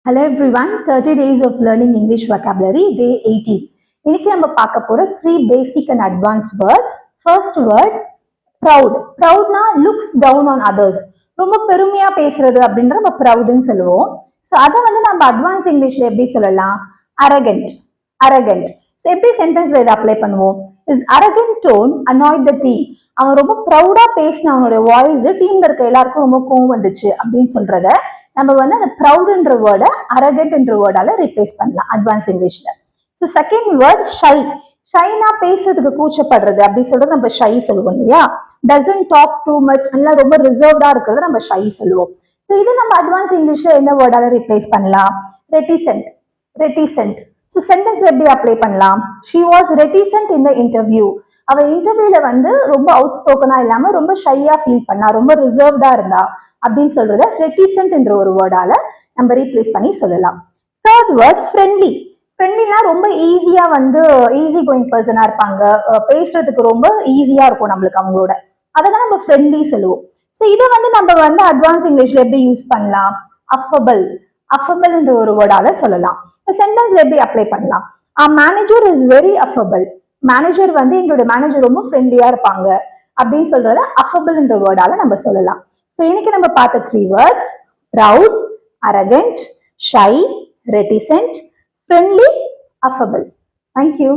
Hello everyone, 30 days of learning English vocabulary, day 18. இன்னைக்கு நம்ம பார்க்க போற 3 basic and advanced word. First word, proud. Proudனா looks down on others. ரொம்ப பெருமையா பேசுறது அப்படின்ற நம்ம proudன்னு சொல்லுவோம். ஸோ அதை வந்து நம்ம அட்வான்ஸ் இங்கிலீஷ்ல எப்படி சொல்லலாம்? arrogant. arrogant. ஸோ எப்படி சென்டென்ஸ்ல இதை அப்ளை பண்ணுவோம்? His arrogant tone annoyed the team. அவன் ரொம்ப ப்ரௌடா பேசின அவனுடைய வாய்ஸ் டீம்ல இருக்க எல்லாருக்கும் ரொம்ப கோவம் வந்துச்சு அப்படின்னு சொல்றத நம்ம வந்து அந்த ப்ரௌட்ன்ற வேர்டை அரகன்ட்ன்ற வேர்டால ரீப்ளேஸ் பண்ணலாம் அட்வான்ஸ் இங்கிலீஷ்ல. So second word shy. ஷைனா பேசுறதுக்கு கூச்சப்படுறது அப்படி சொல்றது நம்ம ஷை சொல்லுவோம் இல்லையா? டசன்ட் டாக் டூ மச் அதெல்லாம் ரொம்ப ரிசர்வ்டா இருக்கிறத நம்ம ஷை சொல்லுவோம். ஸோ இது நம்ம அட்வான்ஸ் இங்கிலீஷ்ல என்ன வேர்டால ரீப்ளேஸ் பண்ணலாம்? ரெட்டிசென்ட். ரெட்டிசென்ட். ஸோ சென்டென்ஸ் எப்படி அப்ளை பண்ணலாம்? She was reticent in the interview. அவ இன்டர்வியூல வந்து ரொம்ப அவுட் ஸ்போக்கனா இல்லாம ரொம்ப ஷையா ஃபீல் பண்ணா, ரொம்ப ரிசர்வ்டா இருந்தா அப்படின்னு சொல்றத ரெட்டிசென்ட் என்ற ஒரு வேர்டால நம்ம ரீப்ளேஸ் பண்ணி சொல்லலாம். Third word friendly. ஃப்ரெண்ட்லினா ரொம்ப ஈஸியா வந்து ஈஸி கோயிங் பர்சனா இருப்பாங்க, பேசுறதுக்கு ரொம்ப ஈஸியா இருக்கும் நம்மளுக்கு அவங்களோட, அதை தான் நம்ம ஃப்ரெண்ட்லி சொல்லுவோம். ஸோ இதை வந்து நம்ம வந்து அட்வான்ஸ் இங்கிலீஷ்ல எப்படி யூஸ் பண்ணலாம்? அஃபபிள். அஃபபிள் என்ற ஒரு வேர்டால சொல்லலாம். சென்டென்ஸ்ல எப்படி அப்ளை பண்ணலாம்? Manager is very அஃபபிள். மேனேஜர் வந்து எங்களுடைய மேனேஜர் ரொம்ப ஃப்ரெண்ட்லியா இருப்பாங்க அப்படின்னு சொல்றத அஃபபிள் என்ற வேர்டால நம்ம சொல்லலாம். ஸோ இன்னைக்கு நம்ம பார்த்த 3 words: proud, arrogant, shy, reticent, friendly, affable. Thank you.